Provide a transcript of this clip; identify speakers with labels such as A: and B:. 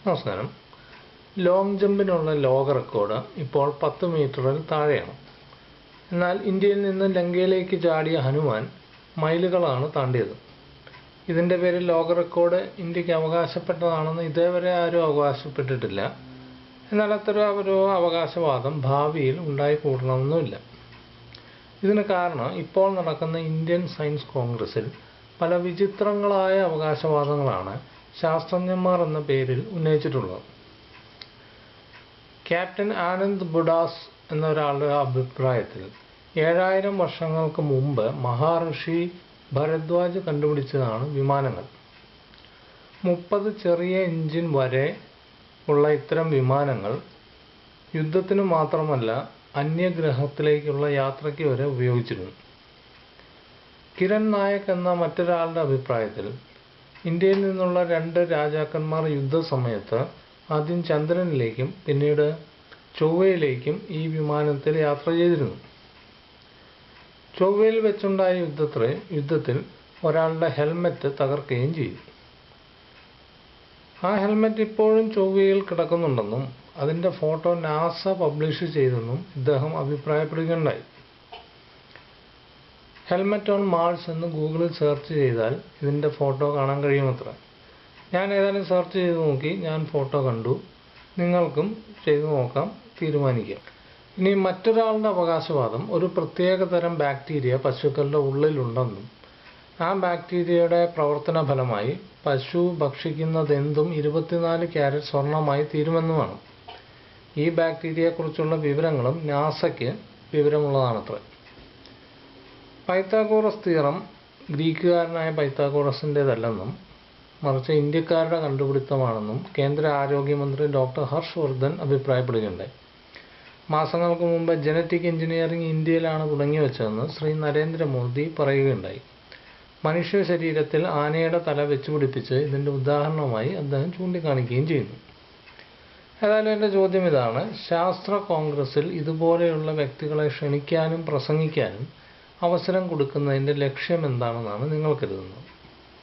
A: നമസ്കാരം. ലോങ് ജമ്പിനുള്ള ലോക റെക്കോർഡ് ഇപ്പോൾ 10 മീറ്ററിൽ താഴെയാണ്. എന്നാൽ ഇന്ത്യയിൽ നിന്ന് ലങ്കയിലേക്ക് ചാടിയ ഹനുമാൻ മൈലുകളാണ് താണ്ടിയത്. ഇതിൻ്റെ പേരിൽ ലോക റെക്കോർഡ് ഇന്ത്യക്ക് അവകാശപ്പെട്ടതാണെന്ന് ഇതേവരെ ആരും അവകാശപ്പെട്ടിട്ടില്ല. എന്നാൽ അത്തരം ഒരു അവകാശവാദം ഭാവിയിൽ ഉണ്ടായിക്കൂടണമെന്നുമില്ല. ഇതിന് കാരണം ഇപ്പോൾ നടക്കുന്ന ഇന്ത്യൻ സയൻസ് കോൺഗ്രസിൽ പല വിചിത്രങ്ങളായ അവകാശവാദങ്ങളാണ് ശാസ്ത്രജ്ഞന്മാർ എന്ന പേരിൽ ഉന്നയിച്ചിട്ടുള്ളത്. ക്യാപ്റ്റൻ ആനന്ദ് ബുഡാസ് എന്ന ഒരാളുടെ അഭിപ്രായത്തിൽ 7000 വർഷങ്ങൾക്ക് മുമ്പ് മഹാഋഷി ഭരദ്വാജ് കണ്ടുപിടിച്ചതാണ് വിമാനങ്ങൾ. 30 ചെറിയ എഞ്ചിൻ വരെ ഉള്ള ഇത്തരം വിമാനങ്ങൾ യുദ്ധത്തിന് മാത്രമല്ല അന്യഗ്രഹത്തിലേക്കുള്ള യാത്രയ്ക്ക് വരെ ഉപയോഗിച്ചിരുന്നു. കിരൺ നായക് എന്ന മറ്റൊരാളുടെ അഭിപ്രായത്തിൽ ഇന്ത്യയിൽ നിന്നുള്ള 2 രാജാക്കന്മാർ യുദ്ധസമയത്ത് ആദ്യം ചന്ദ്രനിലേക്കും പിന്നീട് ചൊവ്വയിലേക്കും ഈ വിമാനത്തിൽ യാത്ര ചെയ്തിരുന്നു. ചൊവ്വയിൽ വെച്ചുണ്ടായ യുദ്ധത്തിൽ ഒരാളുടെ ഹെൽമെറ്റ് തകർക്കുകയും ചെയ്തു. ആ ഹെൽമെറ്റ് ഇപ്പോഴും ചൊവ്വയിൽ കിടക്കുന്നുണ്ടെന്നും അതിൻ്റെ ഫോട്ടോ നാസ പബ്ലിഷ് ചെയ്തെന്നും ഇദ്ദേഹം അഭിപ്രായപ്പെടുകയുണ്ടായി. ഹെൽമെറ്റ് ഓൺ മാർസ് എന്ന് ഗൂഗിളിൽ സെർച്ച് ചെയ്താൽ ഇതിൻ്റെ ഫോട്ടോ കാണാൻ കഴിയുമത്രേ. ഞാൻ ഏതായാലും സെർച്ച് ചെയ്ത് നോക്കി, ഞാൻ ഫോട്ടോ കണ്ടു. നിങ്ങൾക്കും ചെയ്തു നോക്കാം, തീരുമാനിക്കാം. ഇനി മറ്റൊരാളുടെ അവകാശവാദം ഒരു പ്രത്യേക തരം ബാക്ടീരിയ പശുക്കളുടെ ഉള്ളിലുണ്ടെന്നും ആ ബാക്ടീരിയയുടെ പ്രവർത്തന ഫലമായി പശു ഭക്ഷിക്കുന്നതെന്തും 24 ക്യാരറ്റ് സ്വർണമായി തീരുമെന്നുമാണ്. ഈ ബാക്ടീരിയയെക്കുറിച്ചുള്ള വിവരങ്ങളും നാസയ്ക്ക് വിവരമുള്ളതാണത്രേ. പൈത്താഗോറസ് തിയറം ഗ്രീക്കുകാരനായ പൈത്താഗോറസിൻ്റേതല്ലെന്നും മറിച്ച് ഇന്ത്യക്കാരുടെ കണ്ടുപിടുത്തമാണെന്നും കേന്ദ്ര ആരോഗ്യമന്ത്രി ഡോക്ടർ ഹർഷ് വർദ്ധൻ അഭിപ്രായപ്പെടുകയുണ്ടായി. മാസങ്ങൾക്ക് മുമ്പ് ജനറ്റിക് എഞ്ചിനീയറിംഗ് ഇന്ത്യയിലാണ് തുടങ്ങിവെച്ചതെന്ന് ശ്രീ നരേന്ദ്രമോദി പറയുകയുണ്ടായി. മനുഷ്യ ശരീരത്തിൽ ആനയുടെ തല വെച്ചുപിടിപ്പിച്ച് ഇതിൻ്റെ ഉദാഹരണമായി അദ്ദേഹം ചൂണ്ടിക്കാണിക്കുകയും ചെയ്യുന്നു. ഏതായാലും എൻ്റെ ചോദ്യം ഇതാണ്: ശാസ്ത്ര കോൺഗ്രസിൽ ഇതുപോലെയുള്ള വ്യക്തികളെ ക്ഷണിക്കാനും പ്രസംഗിക്കാനും അവസരം കൊടുക്കുന്നതിൻ്റെ ലക്ഷ്യം എന്താണെന്നാണ് നിങ്ങൾ കരുതുന്നത്?